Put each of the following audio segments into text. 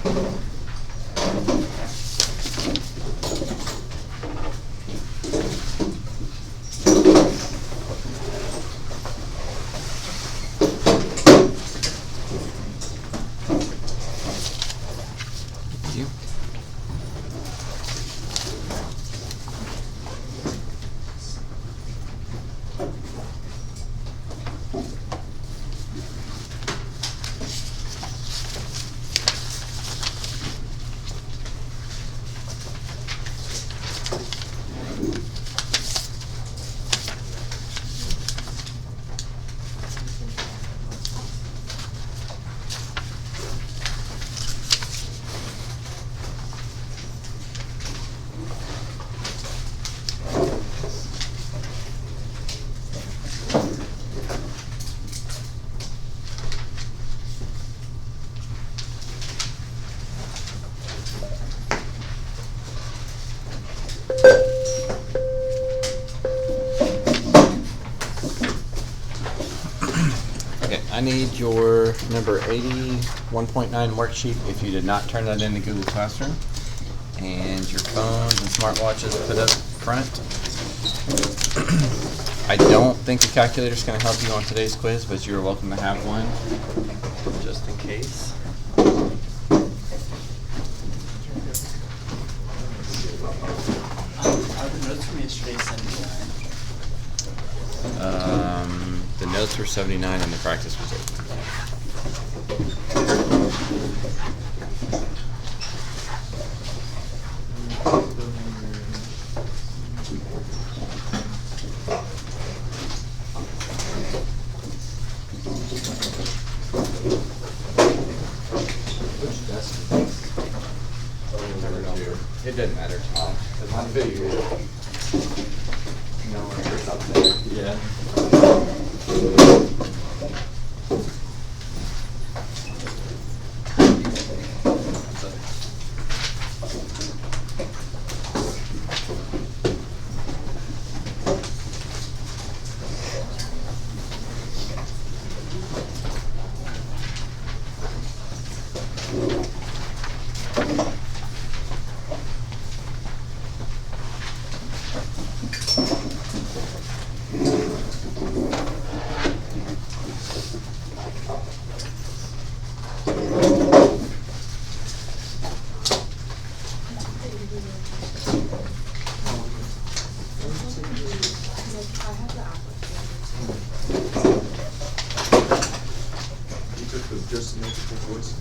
You. Okay, I need your number 81.9 worksheet if you did not turn that into Google Classroom. And your phones and smartwatches put up front. I don't think the calculator is going to help you on today's quiz, but you're welcome to have one just in case. Are the notes from yesterday 79? The notes were 79 and the practice was 80. It doesn't matter, Tom. Because on video, you know, it's up there. Yeah. Just multiple voices.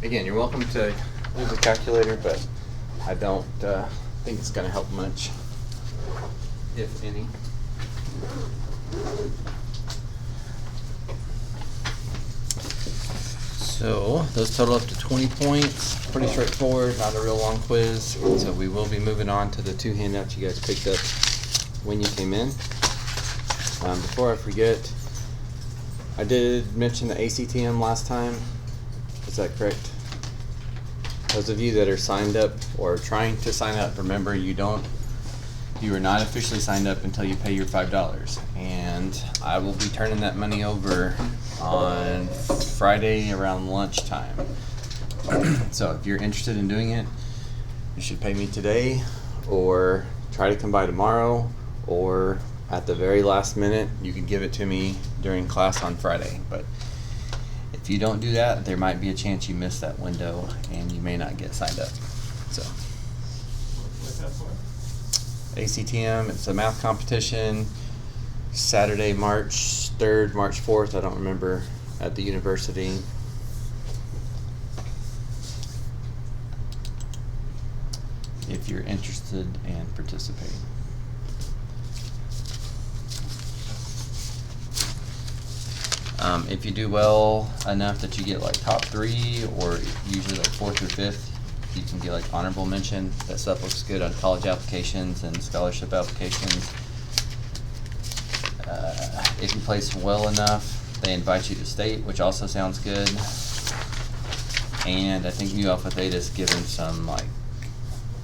Again, you're welcome to use a calculator, but I don't think it's going to help much, if any. So those total up to 20 points. Pretty straightforward, not a real long quiz. So we will be moving on to the two handouts you guys picked up when you came in. Before I forget, I did mention the ACTM last time. Is that correct? Those of you that are signed up or trying to sign up, remember you are not officially signed up until you pay your $5. And I will be turning that money over on Friday around lunchtime. So if you're interested in doing it, you should pay me today or try to come by tomorrow, or at the very last minute you can give it to me during class on Friday. But if you don't do that, there might be a chance you miss that window and you may not get signed up. So What's that for? ACTM, it's a math competition, Saturday, March 3rd, March 4th, I don't remember, at the university. If you're interested in participating. If you do well enough that you get like top 3 or usually like 4th or 5th, you can get like honorable mention. That stuff looks good on college applications and scholarship applications. If you place well enough, they invite you to state, which also sounds good. And I think Mu Alpha Theta is given some like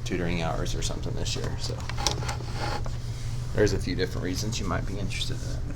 tutoring hours or something this year, so there's a few different reasons you might be interested in it.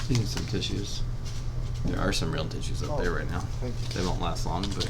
You need some tissues. There are some real tissues up there right now. Thank you. They won't last long, but.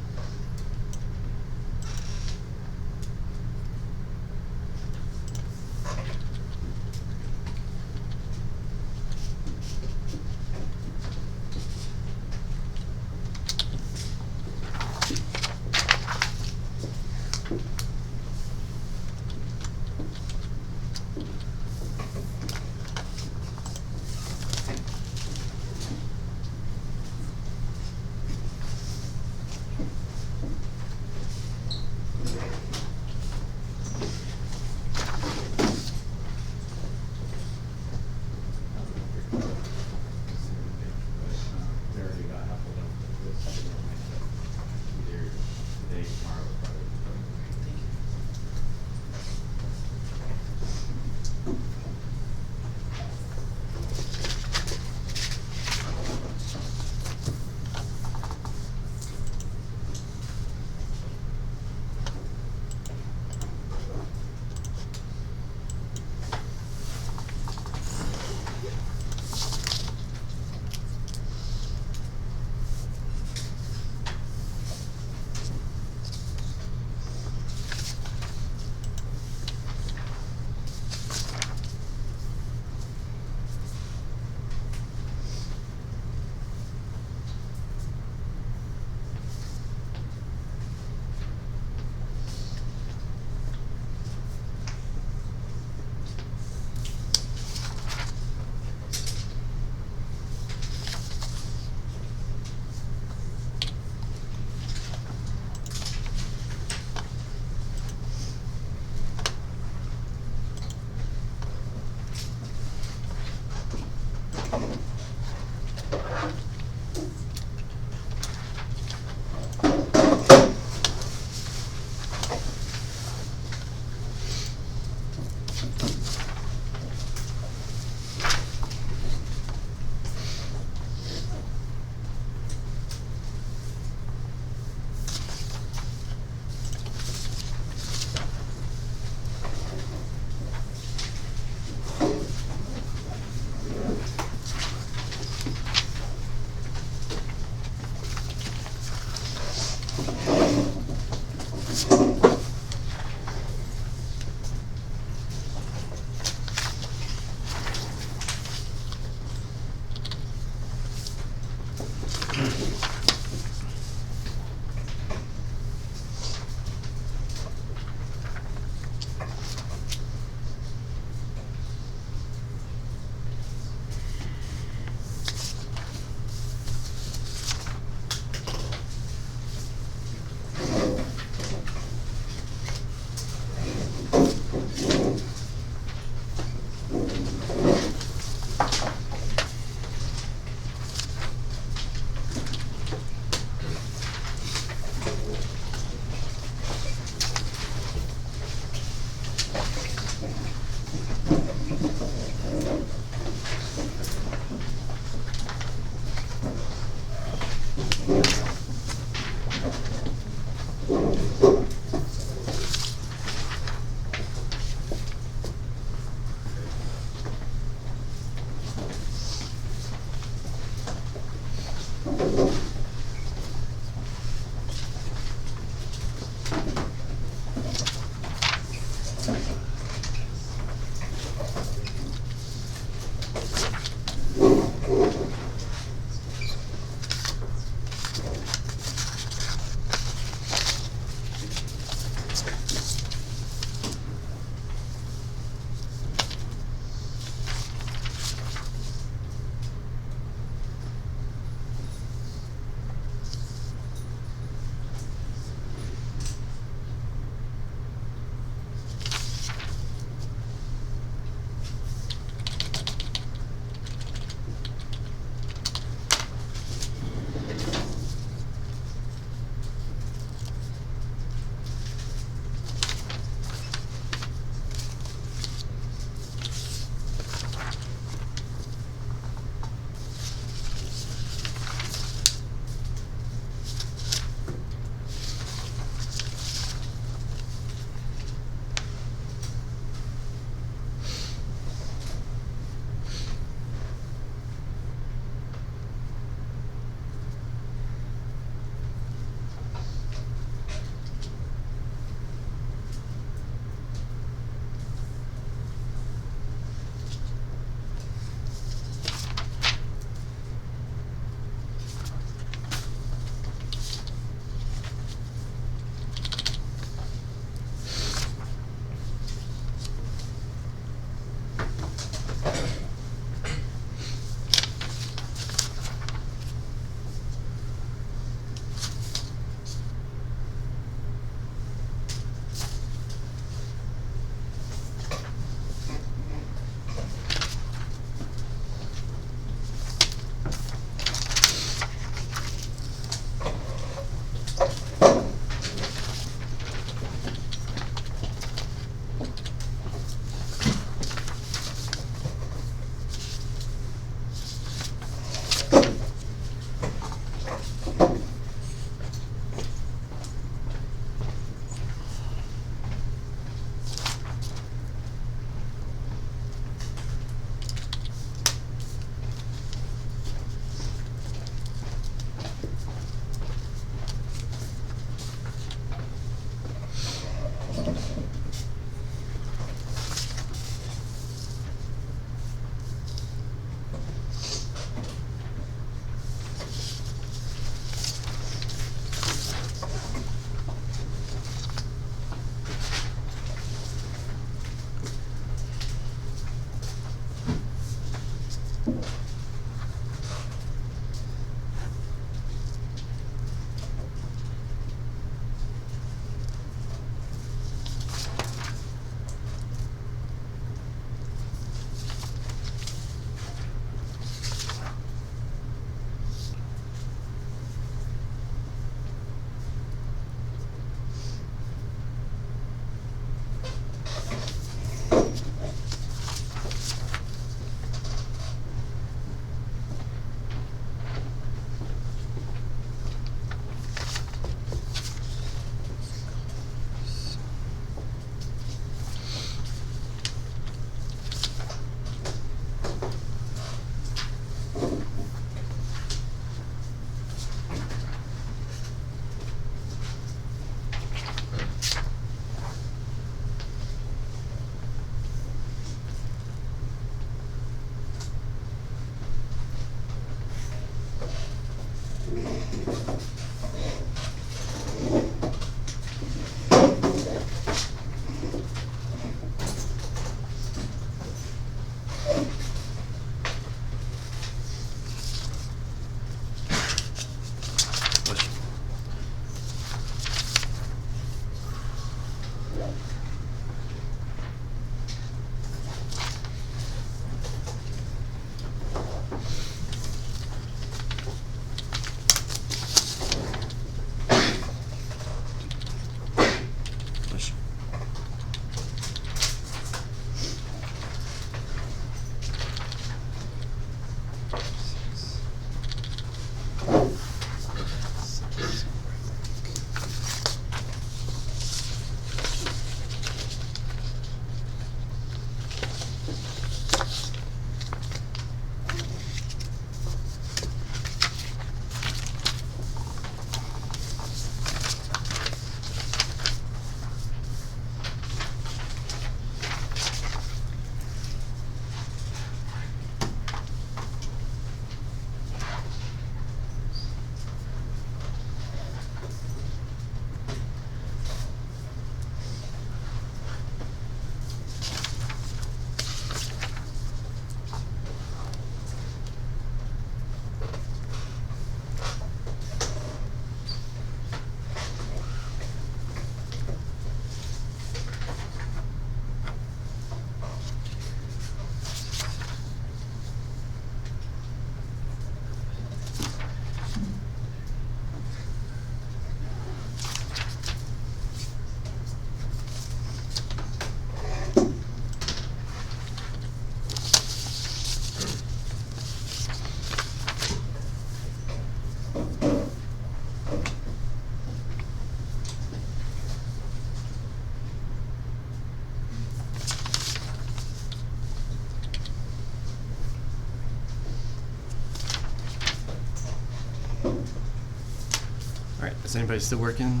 Alright, is anybody still working?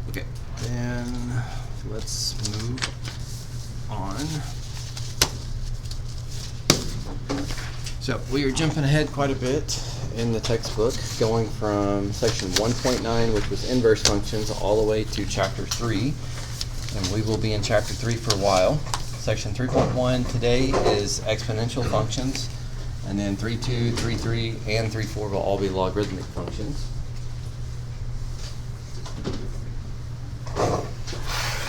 Okay, then let's move on. So we are jumping ahead quite a bit in the textbook, going from section 1.9, which was inverse functions, all the way to chapter 3. And we will be in chapter 3 for a while. Section 3.1 today is exponential functions. And then 3.2, 3.3, and 3.4 will all be logarithmic functions.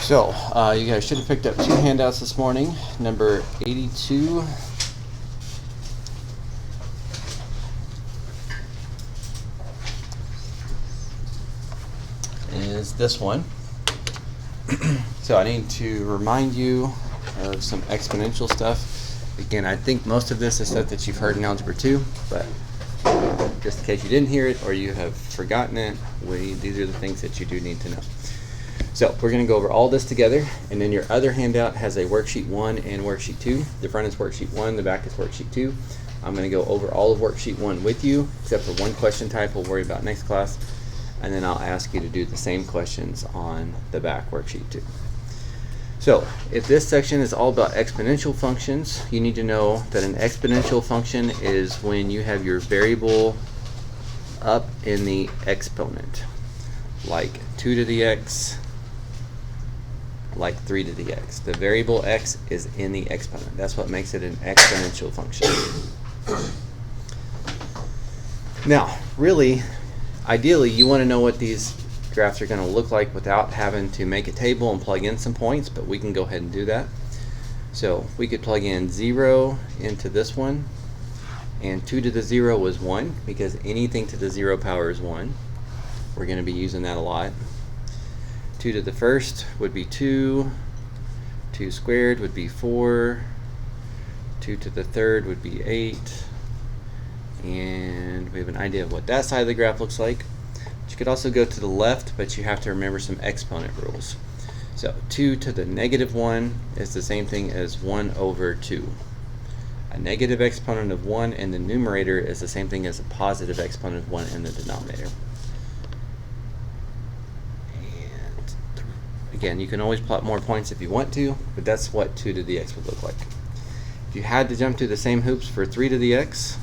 So, you guys should have picked up 2 handouts this morning. Number 82 is this one. So I need to remind you of some exponential stuff. Again, I think most of this is stuff that you've heard in Algebra 2, but just in case you didn't hear it or you have forgotten it, these are the things that you do need to know. So we're going to go over all this together, and then your other handout has a worksheet 1 and worksheet 2. The front is worksheet 1, the back is worksheet 2. I'm going to go over all of worksheet 1 with you, except for one question type we'll worry about next class, and then I'll ask you to do the same questions on the back worksheet 2. So, if this section is all about exponential functions, you need to know that an exponential function is when you have your variable up in the exponent, like 2 to the x, like 3 to the x. The variable x is in the exponent. That's what makes it an exponential function. Now, really, ideally, you want to know what these graphs are going to look like without having to make a table and plug in some points, but we can go ahead and do that. So we could plug in 0 into this one, and 2 to the 0 is 1, because anything to the 0 power is 1. We're going to be using that a lot. 2 to the first would be 2, 2 squared would be 4, 2 to the third would be 8, and we have an idea of what that side of the graph looks like. You could also go to the left, but you have to remember some exponent rules. So 2 to the negative 1 is the same thing as 1 over 2. A negative exponent of 1 in the numerator is the same thing as a positive exponent of 1 in the denominator. And again, you can always plot more points if you want to, but that's what 2 to the x would look like. If you had to jump through the same hoops for 3 to the x,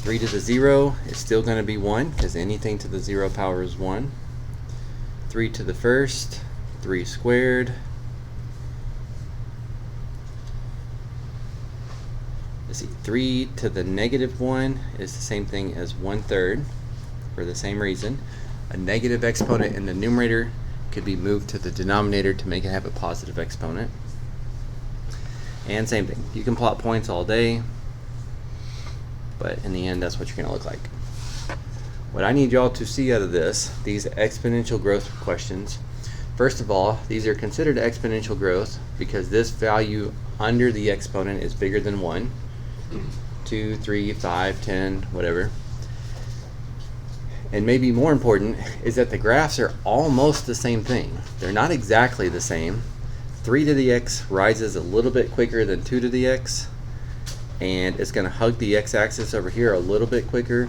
3 to the 0 is still going to be 1, because anything to the 0 power is 1. 3 to the first, 3 squared let's see, 3 to the negative 1 is the same thing as 1/3 for the same reason. A negative exponent in the numerator could be moved to the denominator to make it have a positive exponent. And same thing, you can plot points all day, but in the end that's what you're going to look like. What I need y'all to see out of this, these exponential growth questions, first of all, these are considered exponential growth because this value under the exponent is bigger than 1, 2, 3, 5, 10, whatever. And maybe more important is that the graphs are almost the same thing. They're not exactly the same. 3 to the x rises a little bit quicker than 2 to the x, and it's going to hug the x-axis over here a little bit quicker.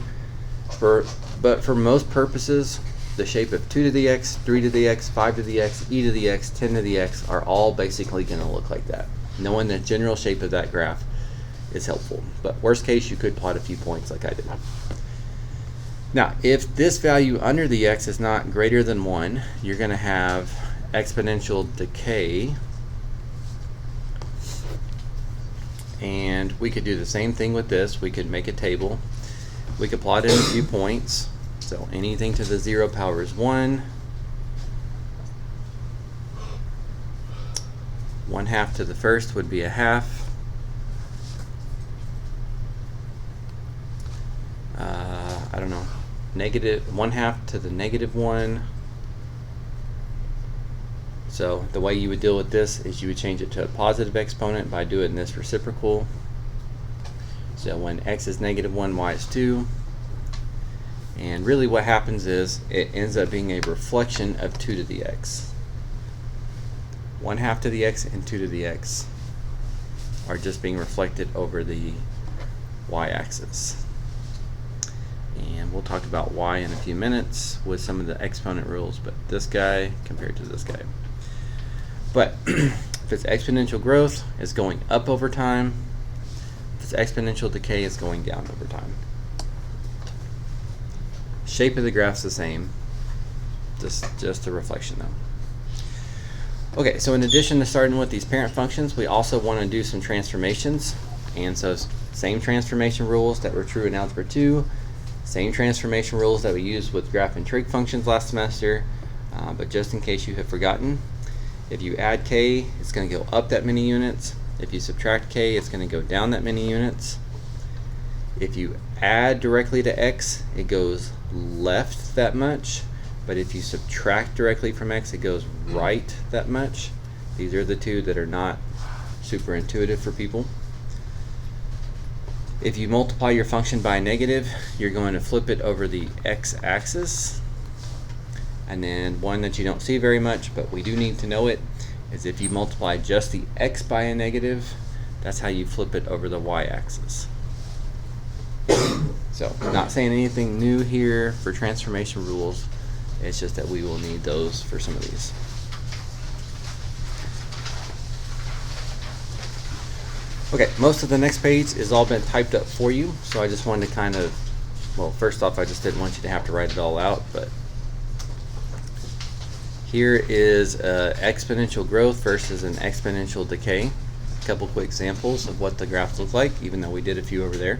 But for most purposes, the shape of 2 to the x, 3 to the x, 5 to the x, e to the x, 10 to the x are all basically going to look like that. Knowing the general shape of that graph is helpful. But worst case, you could plot a few points like I did. Now, if this value under the x is not greater than 1, you're going to have exponential decay. And we could do the same thing with this. We could make a table. We could plot in a few points. So anything to the 0 power is 1. 1/2 to the first would be a half. I don't know. Negative 1/2 to the negative 1. So the way you would deal with this is you would change it to a positive exponent by doing this reciprocal. So when x is -1, y is 2. And really what happens is it ends up being a reflection of 2 to the x. 1/2 to the x and 2 to the x are just being reflected over the y-axis. And we'll talk about y in a few minutes with some of the exponent rules, but this guy compared to this guy. But if it's exponential growth, it's going up over time. If it's exponential decay, it's going down over time. Shape of the graph's the same, just a reflection though. Okay, so in addition to starting with these parent functions, we also want to do some transformations. And so same transformation rules that were true in Algebra 2, same transformation rules that we used with graph and trig functions last semester, but just in case you have forgotten, if you add k, it's going to go up that many units. If you subtract k, it's going to go down that many units. If you add directly to x, it goes left that much, but if you subtract directly from x, it goes right that much. These are the two that are not super intuitive for people. If you multiply your function by a negative, you're going to flip it over the x-axis. And then one that you don't see very much, but we do need to know it, is if you multiply just the x by a negative, that's how you flip it over the y-axis. So, not saying anything new here for transformation rules, it's just that we will need those for some of these. Okay, most of the next page has all been typed up for you, so I just wanted to kind of, well, first off, I just didn't want you to have to write it all out, but here is exponential growth versus an exponential decay. A couple quick examples of what the graphs look like, even though we did a few over there.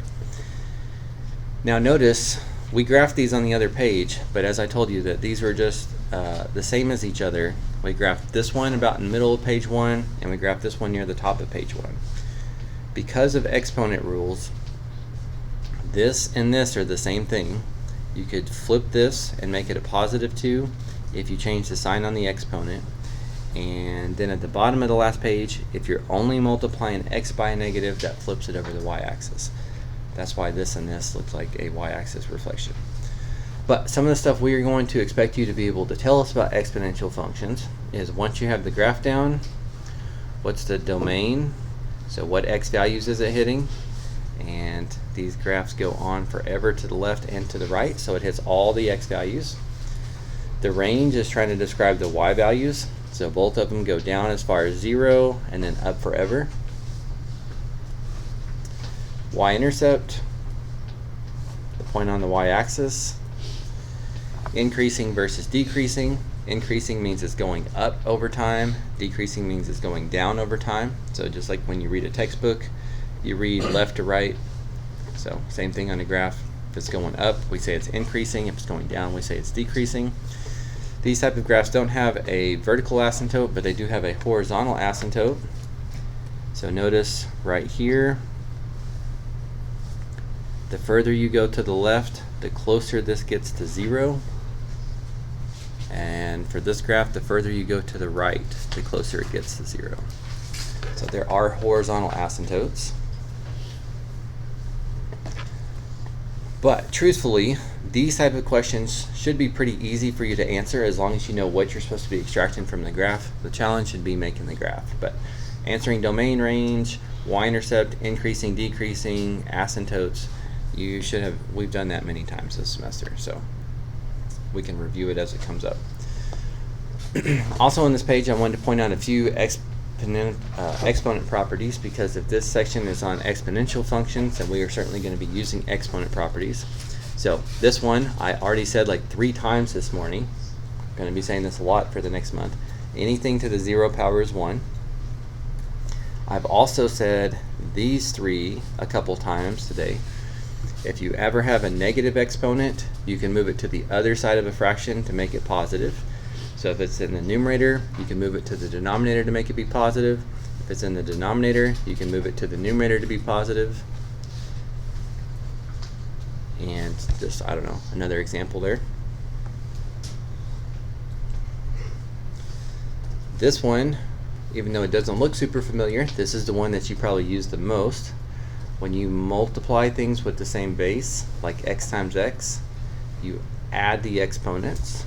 Now notice, we graphed these on the other page, but as I told you that these were just the same as each other. We graphed this one about in the middle of page 1, and we graphed this one near the top of page 1. Because of exponent rules, this and this are the same thing. You could flip this and make it a +2 if you change the sign on the exponent. And then at the bottom of the last page, if you're only multiplying x by a negative, that flips it over the y-axis. That's why this and this looks like a y-axis reflection. But some of the stuff we are going to expect you to be able to tell us about exponential functions is once you have the graph down, what's the domain? So what x values is it hitting? And these graphs go on forever to the left and to the right, so it hits all the x values. The range is trying to describe the y values, so both of them go down as far as 0 and then up forever. Y-intercept, the point on the y-axis. Increasing versus decreasing. Increasing means it's going up over time. Decreasing means it's going down over time. So just like when you read a textbook, you read left to right. So same thing on the graph. If it's going up, we say it's increasing. If it's going down, we say it's decreasing. These type of graphs don't have a vertical asymptote, but they do have a horizontal asymptote. So notice right here, the further you go to the left, the closer this gets to 0. And for this graph, the further you go to the right, the closer it gets to 0. So there are horizontal asymptotes. But truthfully, these type of questions should be pretty easy for you to answer as long as you know what you're supposed to be extracting from the graph. The challenge should be making the graph. But answering domain range, y-intercept, increasing, decreasing, asymptotes, you should have, we've done that many times this semester, so we can review it as it comes up. Also on this page, I wanted to point out a few exponent properties, because if this section is on exponential functions, then we are certainly going to be using exponent properties. So this one, I already said like 3 times this morning. I'm going to be saying this a lot for the next month. Anything to the 0 power is 1. I've also said these 3 a couple times today. If you ever have a negative exponent, you can move it to the other side of a fraction to make it positive. So if it's in the numerator, you can move it to the denominator to make it be positive. If it's in the denominator, you can move it to the numerator to be positive. And just, I don't know, another example there. This one, even though it doesn't look super familiar, this is the one that you probably use the most. When you multiply things with the same base, like x times x, you add the exponents.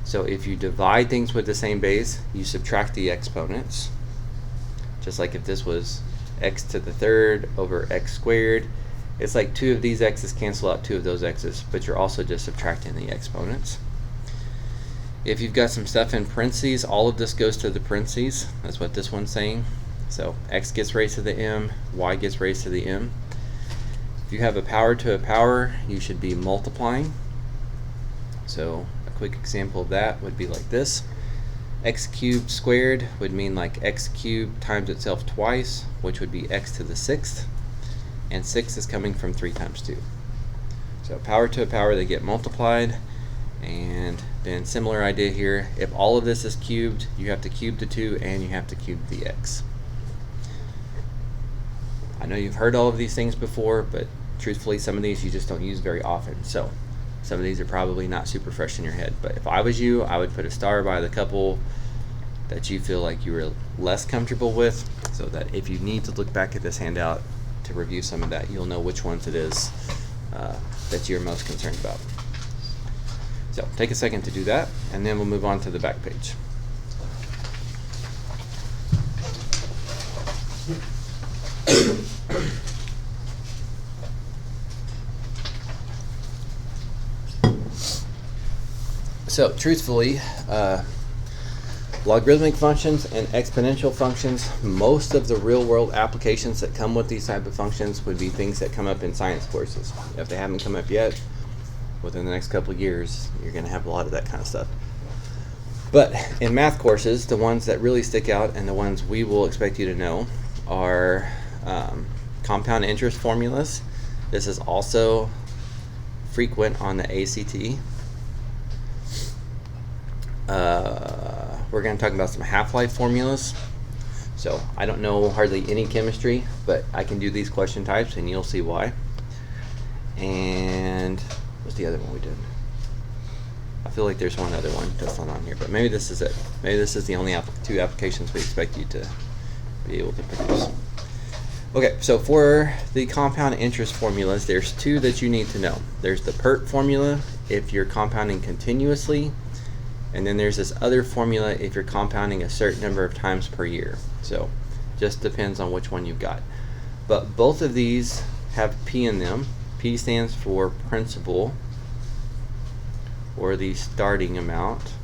So if you divide things with the same base, you subtract the exponents. Just like if this was x to the 3rd over x squared, it's like 2 of these x's cancel out 2 of those x's, but you're also just subtracting the exponents. If you've got some stuff in parentheses, all of this goes to the parentheses. That's what this one's saying. So x gets raised to the m, y gets raised to the m. If you have a power to a power, you should be multiplying. So a quick example of that would be like this. X cubed squared would mean like x cubed times itself twice, which would be x to the 6th. And 6 is coming from 3 times 2. So power to a power, they get multiplied. And then similar idea here. If all of this is cubed, you have to cube the 2 and you have to cube the x. I know you've heard all of these things before, but truthfully, some of these you just don't use very often. So some of these are probably not super fresh in your head. But if I was you, I would put a star by the couple that you feel like you were less comfortable with, so that if you need to look back at this handout to review some of that, you'll know which ones it is that you're most concerned about. So take a second to do that, and then we'll move on to the back page. So truthfully, logarithmic functions and exponential functions, most of the real world applications that come with these type of functions would be things that come up in science courses. If they haven't come up yet, within the next couple of years, you're going to have a lot of that kind of stuff. But in math courses, the ones that really stick out and the ones we will expect you to know are compound interest formulas. This is also frequent on the ACT. We're going to talk about some half-life formulas. So I don't know hardly any chemistry, but I can do these question types and you'll see why. And what's the other one we did? I feel like there's one other one that's not on here, but maybe this is it. Maybe this is the only 2 applications we expect you to be able to produce. Okay, so for the compound interest formulas, there's 2 that you need to know. There's the PERT formula if you're compounding continuously, and then there's this other formula if you're compounding a certain number of times per year. So just depends on which one you've got. But both of these have P in them. P stands for principal, or the starting amount.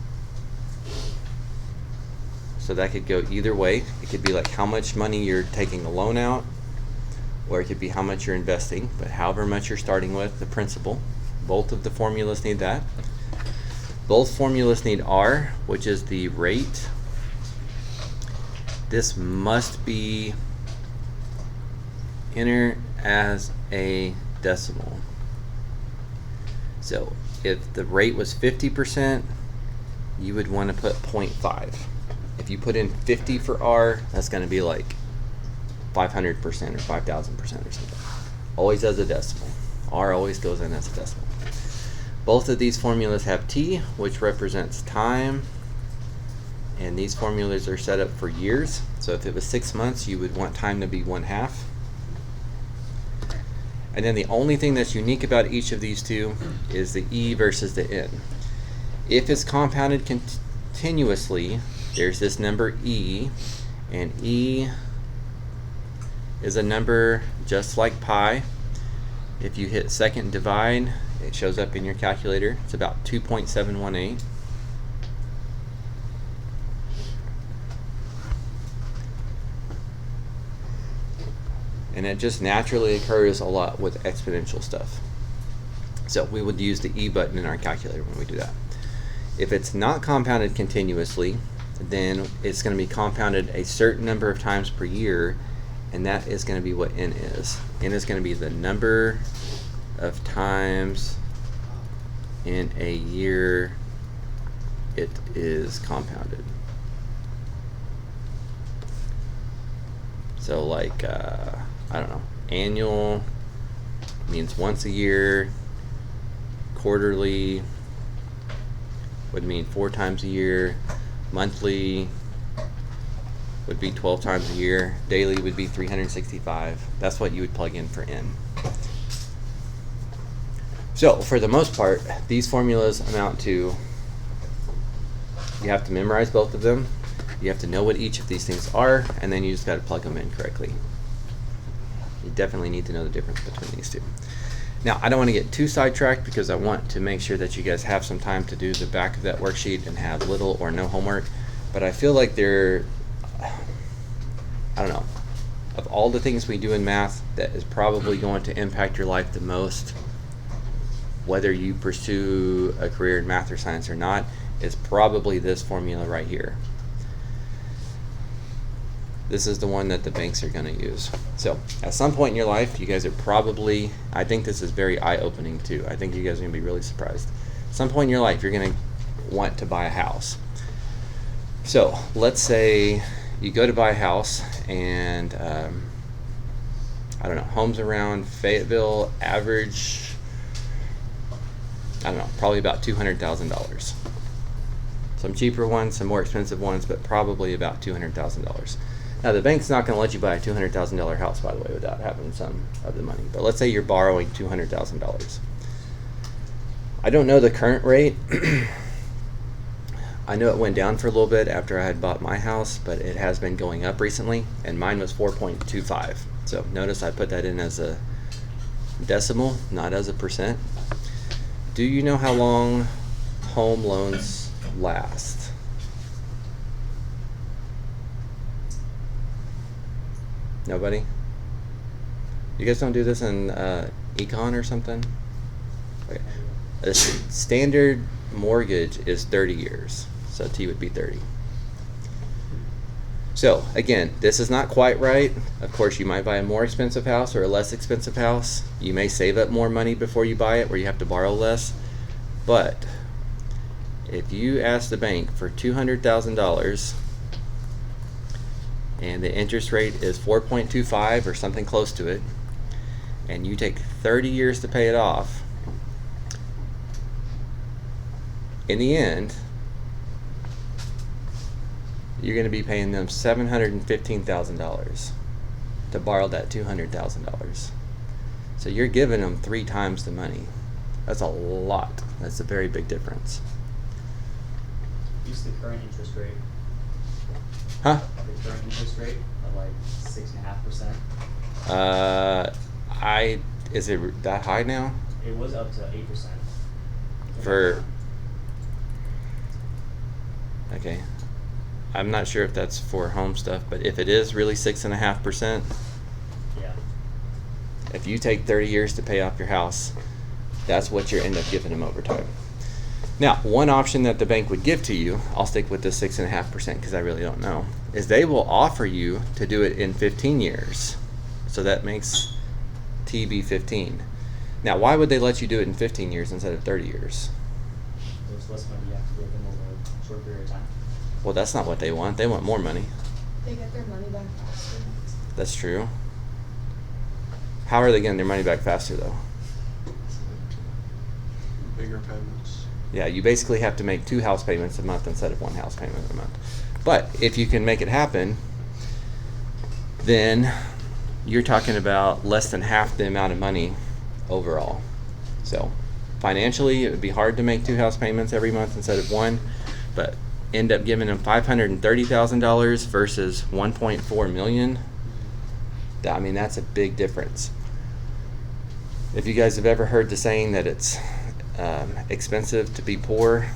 So that could go either way. It could be like how much money you're taking a loan out, or it could be how much you're investing, but however much you're starting with, the principal. Both of the formulas need that. Both formulas need R, which is the rate. This must be enter as a decimal. So if the rate was 50%, you would want to put 0.5. If you put in 50 for R, that's going to be like 500% or 5,000% or something. Always as a decimal. R always goes in as a decimal. Both of these formulas have T, which represents time, and these formulas are set up for years. So if it was 6 months, you would want time to be 1/2. And then the only thing that's unique about each of these two is the E versus the N. If it's compounded continuously, there's this number E, and E is a number just like pi. If you hit second divide, it shows up in your calculator. It's about 2.718. And it just naturally occurs a lot with exponential stuff. So we would use the E button in our calculator when we do that. If it's not compounded continuously, then it's going to be compounded a certain number of times per year, and that is going to be what N is. N is going to be the number of times in a year it is compounded. So like, I don't know, annual means once a year, quarterly would mean 4 times a year, monthly would be 12 times a year, daily would be 365. That's what you would plug in for N. So for the most part, these formulas amount to, you have to memorize both of them, you have to know what each of these things are, and then you just got to plug them in correctly. You definitely need to know the difference between these two. Now, I don't want to get too sidetracked because I want to make sure that you guys have some time to do the back of that worksheet and have little or no homework, but I feel like I don't know, of all the things we do in math, that is probably going to impact your life the most, whether you pursue a career in math or science or not, is probably this formula right here. This is the one that the banks are going to use. So at some point in your life, you guys are probably, I think this is very eye-opening too. I think you guys are going to be really surprised. At some point in your life, you're going to want to buy a house. So let's say you go to buy a house, and I don't know, homes around Fayetteville average, I don't know, probably about $200,000. Some cheaper ones, some more expensive ones, but probably about $200,000. Now, the bank's not going to let you buy a $200,000 house, by the way, without having some of the money. But let's say you're borrowing $200,000. I don't know the current rate. I know it went down for a little bit after I had bought my house, but it has been going up recently, and mine was 4.25. So notice I put that in as a decimal, not as a percent. Do you know how long home loans last? Nobody? You guys don't do this in econ or something? Okay. A standard mortgage is 30 years, so T would be 30. So again, this is not quite right. Of course, you might buy a more expensive house or a less expensive house. You may save up more money before you buy it, where you have to borrow less. But if you ask the bank for $200,000 and the interest rate is 4.25 or something close to it, and you take 30 years to pay it off, in the end, you're going to be paying them $715,000 to borrow that $200,000. So you're giving them 3 times the money. That's a lot. That's a very big difference. Use the current interest rate. Huh? The current interest rate of like 6.5%. Is it that high now? It was up to 8%. For, okay. I'm not sure if that's for home stuff, but if it is really 6.5%, Yeah. if you take 30 years to pay off your house, that's what you end up giving them over time. Now, one option that the bank would give to you, I'll stick with the 6.5% because I really don't know, is they will offer you to do it in 15 years. So that makes T be 15. Now, why would they let you do it in 15 years instead of 30 years? There's less money you have to give them over a short period of time. Well, that's not what they want. They want more money. They get their money back faster. That's true. How are they getting their money back faster, though? Bigger payments. Yeah, you basically have to make 2 house payments a month instead of 1 house payment a month. But if you can make it happen, then you're talking about less than half the amount of money overall. So financially, it would be hard to make 2 house payments every month instead of 1, but end up giving them $530,000 versus $1.4 million. I mean, that's a big difference. If you guys have ever heard the saying that it's expensive to be poor,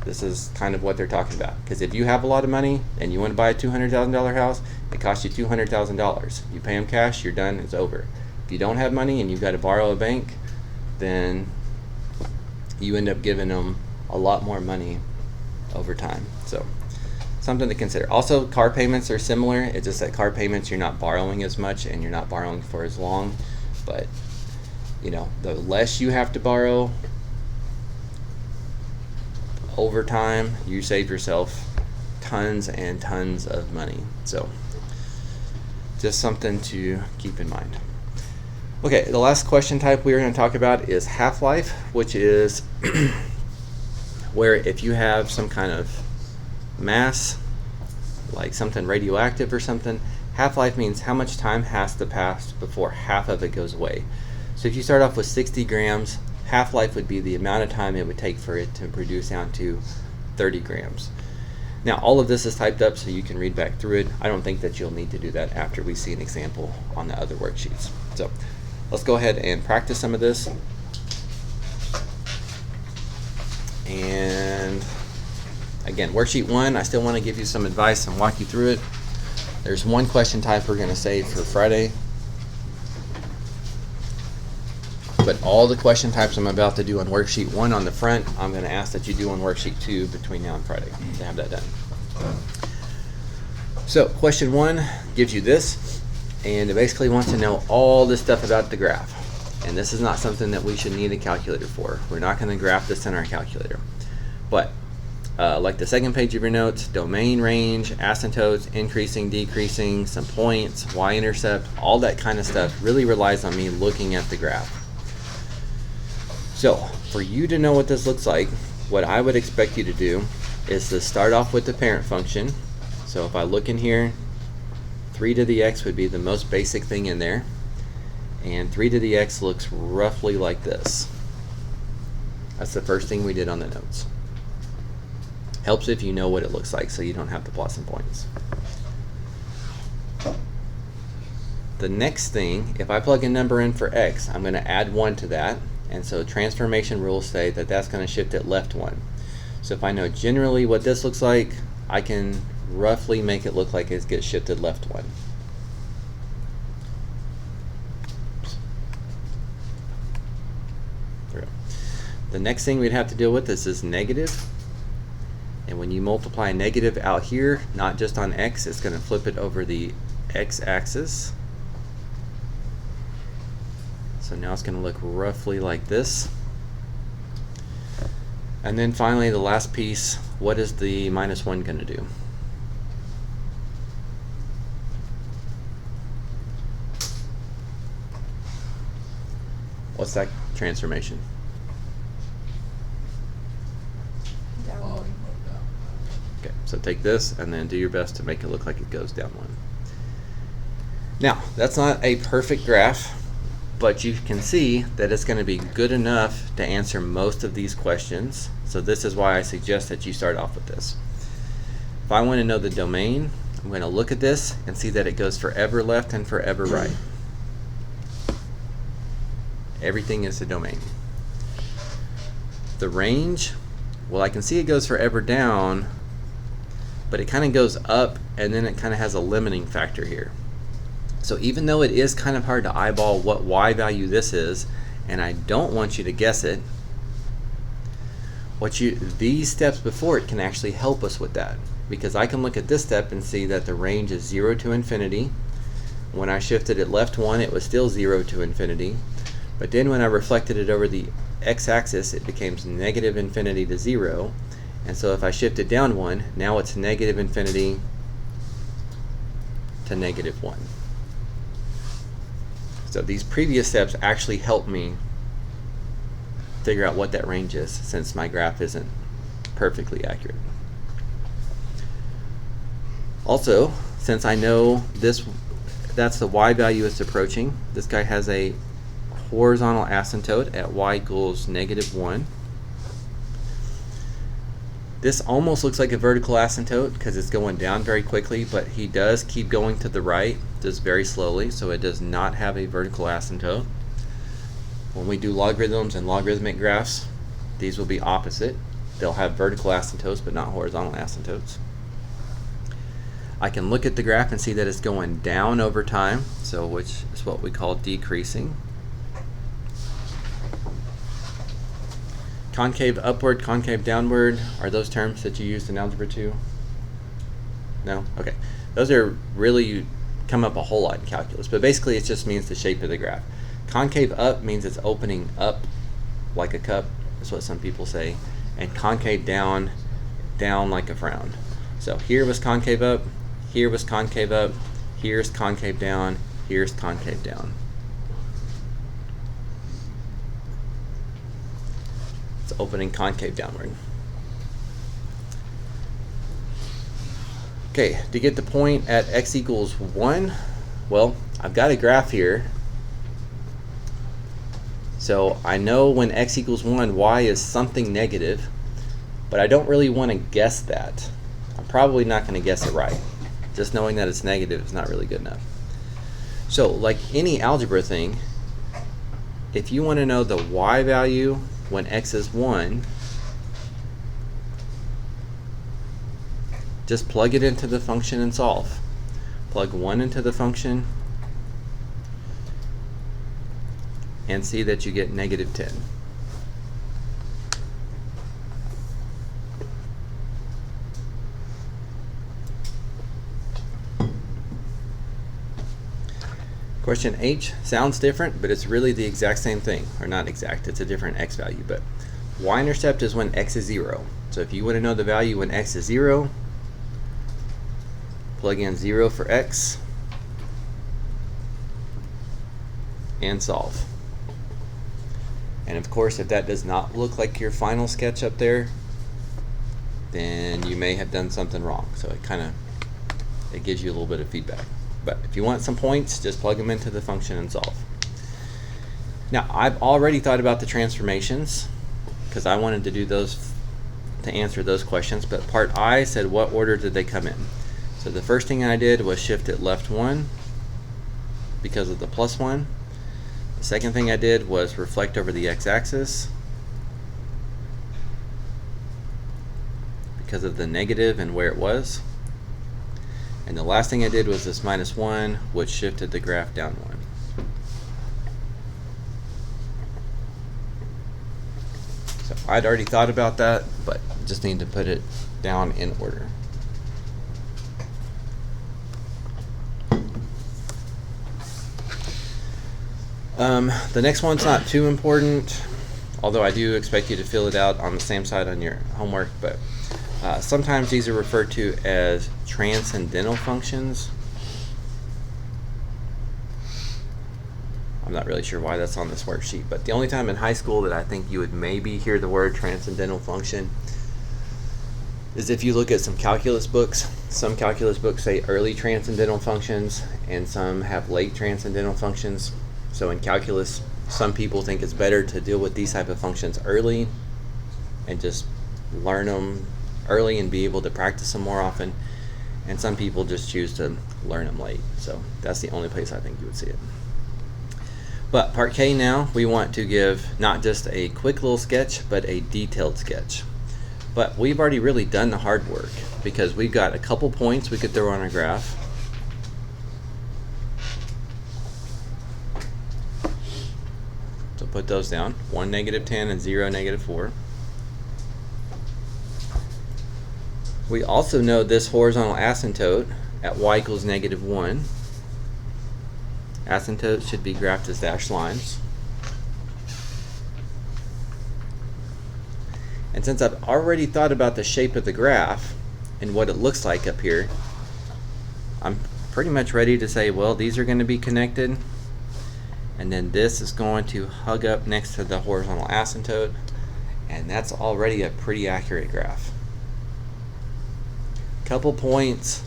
this is kind of what they're talking about. Because if you have a lot of money and you want to buy a $200,000 house, it costs you $200,000. You pay them cash, you're done, it's over. If you don't have money and you've got to borrow a bank, then you end up giving them a lot more money over time. So something to consider. Also, car payments are similar. It's just that car payments, you're not borrowing as much and you're not borrowing for as long. But you know, the less you have to borrow over time, you save yourself tons and tons of money. So just something to keep in mind. Okay, the last question type we are going to talk about is half-life, which is where if you have some kind of mass, like something radioactive or something, half-life means how much time has to pass before half of it goes away. So if you start off with 60 grams, half-life would be the amount of time it would take for it to reduce down to 30 grams. Now, all of this is typed up so you can read back through it. I don't think that you'll need to do that after we see an example on the other worksheets. So let's go ahead and practice some of this. And again, worksheet 1, I still want to give you some advice and walk you through it. There's one question type we're going to save for Friday. But all the question types I'm about to do on worksheet 1 on the front, I'm going to ask that you do on worksheet 2 between now and Friday to have that done. So question 1 gives you this, and it basically wants to know all this stuff about the graph. And this is not something that we should need a calculator for. We're not going to graph this in our calculator. But like the second page of your notes, domain, range, asymptotes, increasing, decreasing, some points, y-intercept, all that kind of stuff really relies on me looking at the graph. So for you to know what this looks like, what I would expect you to do is to start off with the parent function. So if I look in here, 3 to the x would be the most basic thing in there. And 3 to the x looks roughly like this. That's the first thing we did on the notes. Helps if you know what it looks like so you don't have to plot some points. The next thing, if I plug a number in for x, I'm going to add 1 to that. And so transformation rules say that that's going to shift it left 1. So if I know generally what this looks like, I can roughly make it look like it gets shifted left 1. There we go. The next thing we'd have to deal with is negative. And when you multiply negative out here, not just on x, it's going to flip it over the x-axis. So now it's going to look roughly like this. And then finally, the last piece, what is the minus 1 going to do? What's that transformation? Downward. Okay, so take this and then do your best to make it look like it goes down 1. Now, that's not a perfect graph, but you can see that it's going to be good enough to answer most of these questions. So this is why I suggest that you start off with this. If I want to know the domain, I'm going to look at this and see that it goes forever left and forever right. Everything is the domain. The range, well, I can see it goes forever down, but it kind of goes up and then it kind of has a limiting factor here. So even though it is kind of hard to eyeball what y value this is, and I don't want you to guess it, these steps before it can actually help us with that. Because I can look at this step and see that the range is 0 to infinity, When I shifted it left 1, it was still 0 to infinity. But then when I reflected it over the x-axis, it became negative infinity to 0. And so if I shift it down 1, now it's negative infinity to negative 1. So these previous steps actually help me figure out what that range is, since my graph isn't perfectly accurate. Also, since I know that's the y value it's approaching, this guy has a horizontal asymptote at y equals -1. This almost looks like a vertical asymptote because it's going down very quickly, but he does keep going to the right, just very slowly, so it does not have a vertical asymptote. When we do logarithms and logarithmic graphs, these will be opposite. They'll have vertical asymptotes but not horizontal asymptotes. I can look at the graph and see that it's going down over time, so which is what we call decreasing. Concave upward, concave downward, are those terms that you used in Algebra 2? No? Okay. Those are really come up a whole lot in calculus, but basically it just means the shape of the graph. Concave up means it's opening up like a cup, is what some people say, and concave down, down like a frown. So here was concave up, here was concave up, here's concave down, here's concave down. It's opening concave downward. Okay, to get the point at x equals 1, well, I've got a graph here. So I know when x equals 1, y is something negative, but I don't really want to guess that. I'm probably not going to guess it right. Just knowing that it's negative is not really good enough. So like any algebra thing, if you want to know the y value when x is 1, just plug it into the function and solve. Plug 1 into the function and see that you get -10. Question H sounds different, but it's really the exact same thing. Or not exact, it's a different x value. But y-intercept is when x is 0. So if you want to know the value when x is 0, plug in 0 for x and solve. And of course, if that does not look like your final sketch up there, then you may have done something wrong. So it gives you a little bit of feedback. But if you want some points, just plug them into the function and solve. Now, I've already thought about the transformations because I wanted to do those to answer those questions. But part I said, what order did they come in? So the first thing I did was shift it left 1 because of the +1. The second thing I did was reflect over the x-axis because of the negative and where it was. And the last thing I did was this -1, which shifted the graph down 1. So I'd already thought about that, but just need to put it down in order. The next one's not too important, although I do expect you to fill it out on the same side on your homework, but sometimes these are referred to as transcendental functions. I'm not really sure why that's on this worksheet, but the only time in high school that I think you would maybe hear the word transcendental function is if you look at some calculus books. Some calculus books say early transcendental functions, and some have late transcendental functions. So in calculus, some people think it's better to deal with these type of functions early and just learn them early and be able to practice them more often. And some people just choose to learn them late. So that's the only place I think you would see it. But part K now, we want to give not just a quick little sketch, but a detailed sketch. But we've already really done the hard work because we've got a couple points we could throw on our graph. So put those down, 1, -10, and 0, -4. We also know this horizontal asymptote at y equals -1. Asymptotes should be graphed as dashed lines. And since I've already thought about the shape of the graph and what it looks like up here, I'm pretty much ready to say, well, these are going to be connected, and then this is going to hug up next to the horizontal asymptote, and that's already a pretty accurate graph. Couple points,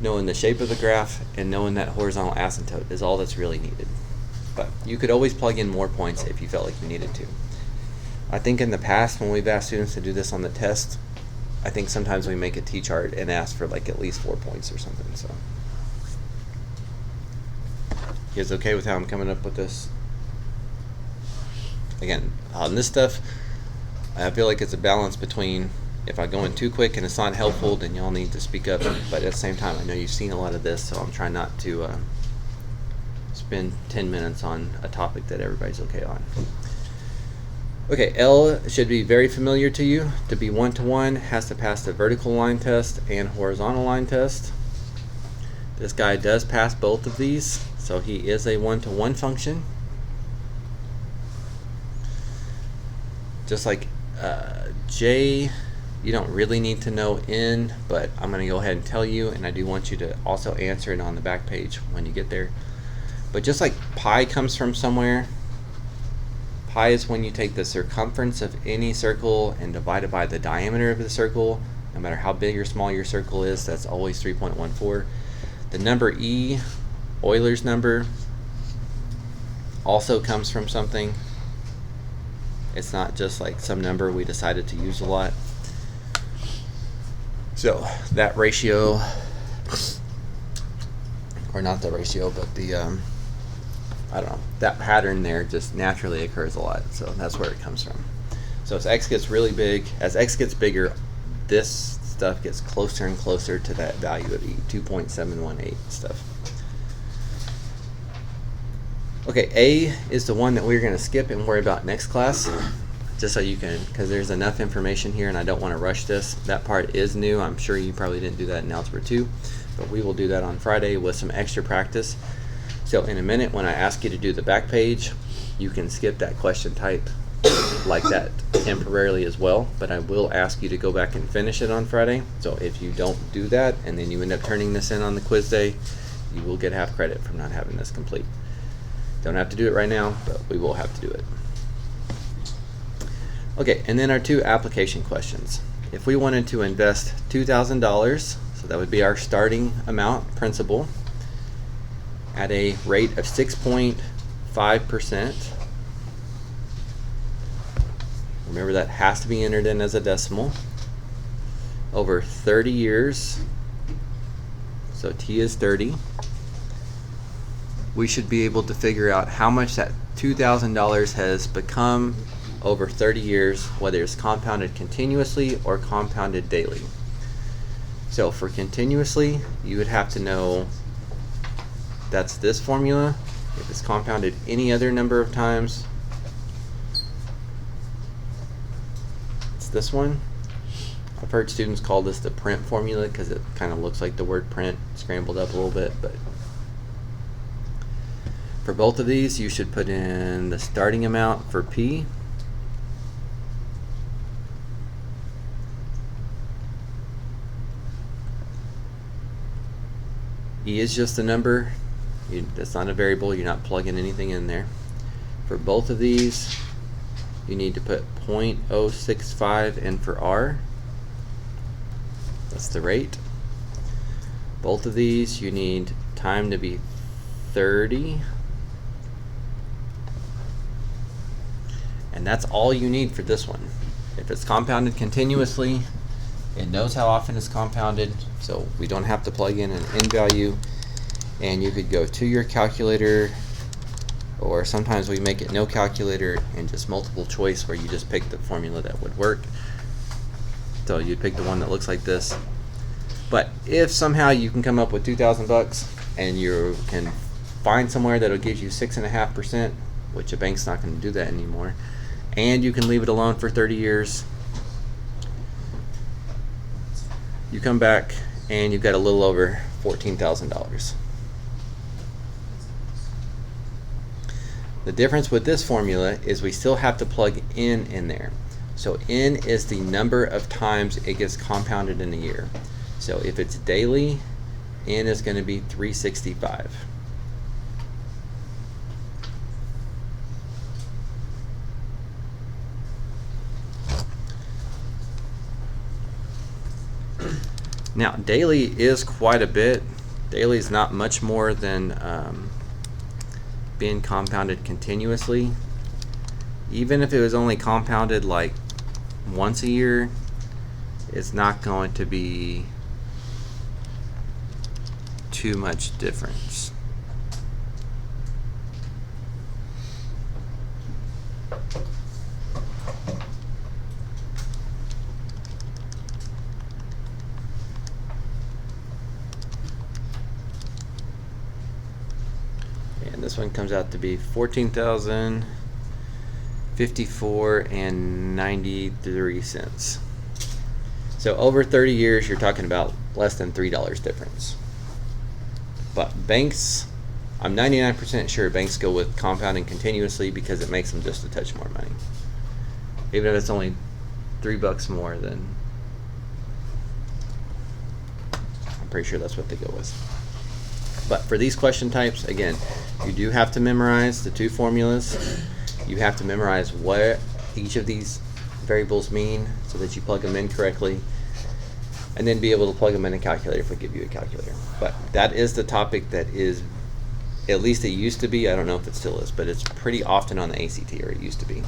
knowing the shape of the graph and knowing that horizontal asymptote is all that's really needed. But you could always plug in more points if you felt like you needed to. I think in the past when we've asked students to do this on the test, I think sometimes we make a T-chart and ask for like at least 4 points or something. So, you guys okay with how I'm coming up with this? Again, on this stuff, I feel like it's a balance between if I go in too quick and it's not helpful, then y'all need to speak up. But at the same time, I know you've seen a lot of this, so I'm trying not to spend 10 minutes on a topic that everybody's okay on. Okay, L should be very familiar to you. To be one-to-one, has to pass the vertical line test and horizontal line test. This guy does pass both of these, so he is a one-to-one function. Just like J, you don't really need to know N, but I'm going to go ahead and tell you, and I do want you to also answer it on the back page when you get there. But just like pi comes from somewhere, pi is when you take the circumference of any circle and divide it by the diameter of the circle. No matter how big or small your circle is, that's always 3.14. The number E, Euler's number, also comes from something. It's not just like some number we decided to use a lot. So that ratio, or not the ratio, but the I don't know, that pattern there just naturally occurs a lot, so that's where it comes from. So as x gets really big, as x gets bigger, this stuff gets closer and closer to that value of E, 2.718 stuff. Okay, A is the one that we're going to skip and worry about next class, just so you can, because there's enough information here and I don't want to rush this. That part is new. I'm sure you probably didn't do that in Algebra 2, but we will do that on Friday with some extra practice. So in a minute, when I ask you to do the back page, you can skip that question type like that temporarily as well, but I will ask you to go back and finish it on Friday. So if you don't do that and then you end up turning this in on the quiz day, you will get half credit from not having this complete. Don't have to do it right now, but we will have to do it. Okay, and then our two application questions. If we wanted to invest $2,000, so that would be our starting amount, principal, at a rate of 6.5%. Remember that has to be entered in as a decimal. Over 30 years, so T is 30. We should be able to figure out how much that $2,000 has become over 30 years, whether it's compounded continuously or compounded daily. So for continuously, you would have to know that's this formula. If it's compounded any other number of times, it's this one. I've heard students call this the print formula because it kind of looks like the word print scrambled up a little bit, but for both of these, you should put in the starting amount for P. E is just a number. That's not a variable. You're not plugging anything in there. For both of these, you need to put 0.065 in for R. That's the rate. Both of these, you need time to be 30. And that's all you need for this one. If it's compounded continuously, it knows how often it's compounded, so we don't have to plug in an n value. And you could go to your calculator, or sometimes we make it no calculator and just multiple choice where you just pick the formula that would work. So you'd pick the one that looks like this. But if somehow you can come up with $2,000 and you can find somewhere that'll give you 6.5%, which a bank's not going to do that anymore, and you can leave it alone for 30 years, you come back and you've got a little over $14,000. The difference with this formula is we still have to plug in there. So n is the number of times it gets compounded in a year. So if it's daily, n is going to be 365. Now, daily is quite a bit. Daily is not much more than being compounded continuously. Even if it was only compounded like once a year, it's not going to be too much difference. And this one comes out to be 14,054 and 93 cents. So over 30 years, you're talking about less than $3 difference. But banks, I'm 99% sure banks go with compounding continuously because it makes them just a touch more money. Even if it's only $3 more, then I'm pretty sure that's what they go with. But for these question types, again, you do have to memorize the two formulas. You have to memorize what each of these variables mean so that you plug them in correctly, and then be able to plug them in a calculator if we give you a calculator. But that is the topic that is, at least it used to be, I don't know if it still is, but it's pretty often on the ACT, or it used to be.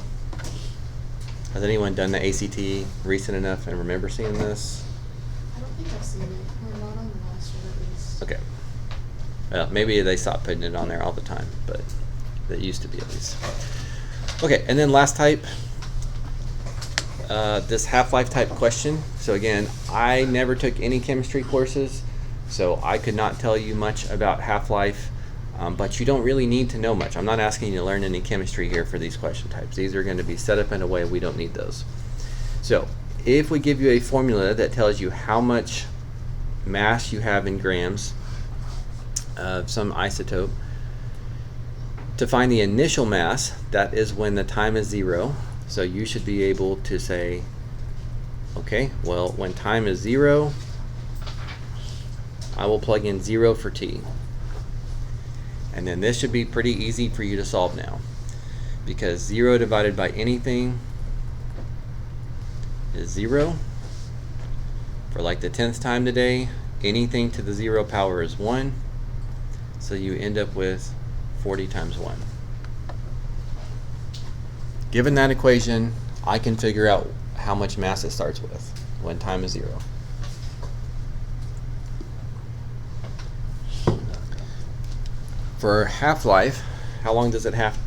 Has anyone done the ACT recent enough and remember seeing this? I don't think I've seen it. We're not on the last one at least. Okay. Well, maybe they stopped putting it on there all the time, but that used to be at least. Okay, and then last type, this half-life type question. So again, I never took any chemistry courses, so I could not tell you much about half-life, but you don't really need to know much. I'm not asking you to learn any chemistry here for these question types. These are going to be set up in a way we don't need those. So if we give you a formula that tells you how much mass you have in grams of some isotope, to find the initial mass, that is when the time is 0. So you should be able to say, okay, well, when time is 0, I will plug in 0 for t. And then this should be pretty easy for you to solve now, because 0 divided by anything is 0. For like the 10th time today, anything to the 0 power is 1. So you end up with 40 times 1. Given that equation, I can figure out how much mass it starts with when time is 0. For half-life, how long does it have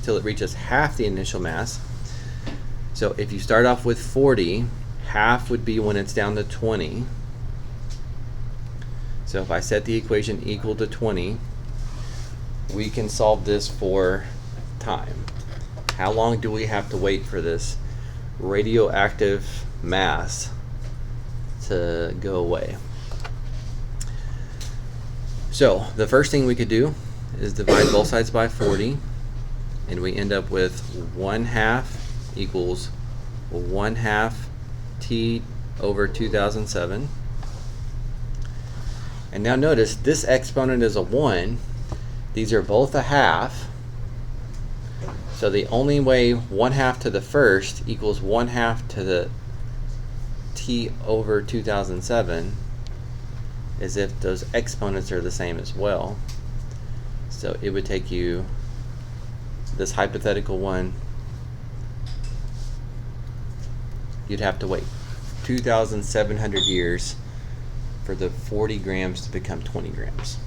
till it reaches half the initial mass? So if you start off with 40, half would be when it's down to 20. So if I set the equation equal to 20, we can solve this for time. How long do we have to wait for this radioactive mass to go away? So the first thing we could do is divide both sides by 40, and we end up with 1/2 equals 1/2 t over 2007. And now notice this exponent is a 1. These are both a half. So the only way 1/2 to the first equals 1/2 to the t over 2007 is if those exponents are the same as well. So it would take you, this hypothetical one, you'd have to wait 2,700 years for the 40 grams to become 20 grams.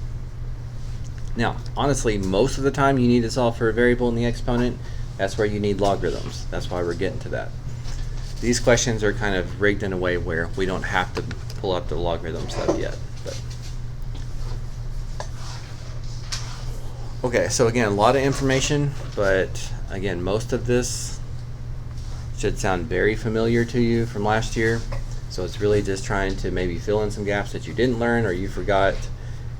Now, honestly, most of the time you need to solve for a variable in the exponent. That's where you need logarithms. That's why we're getting to that. These questions are kind of rigged in a way where we don't have to pull up the logarithm stuff yet. But. Okay, so again, a lot of information, but again, most of this should sound very familiar to you from last year. So it's really just trying to maybe fill in some gaps that you didn't learn or you forgot,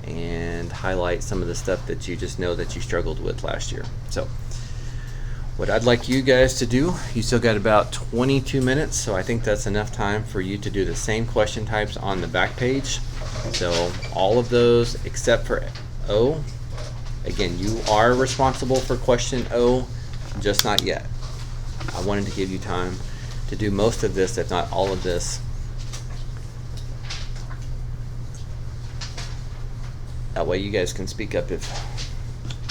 and highlight some of the stuff that you just know that you struggled with last year. So What I'd like you guys to do, you still got about 22 minutes, so I think that's enough time for you to do the same question types on the back page. So all of those except for O. Again, you are responsible for question O, just not yet. I wanted to give you time to do most of this, if not all of this. That way you guys can speak up if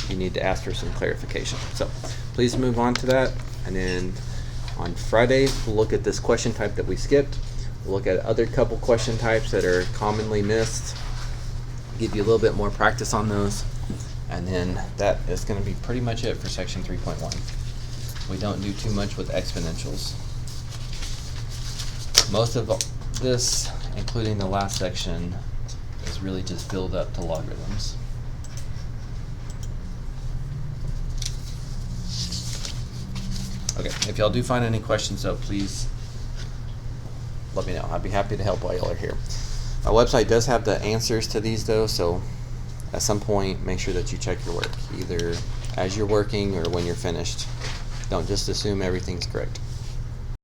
you need to ask for some clarification. So please move on to that. And then on Friday, we'll look at this question type that we skipped. We'll look at other couple question types that are commonly missed. Give you a little bit more practice on those. And then that is going to be pretty much it for section 3.1. We don't do too much with exponentials. Most of this, including the last section, is really just build up to logarithms. Okay, if y'all do find any questions though, please let me know. I'd be happy to help while y'all are here. Our website does have the answers to these though, so at some point make sure that you check your work, either as you're working or when you're finished. Don't just assume everything's correct.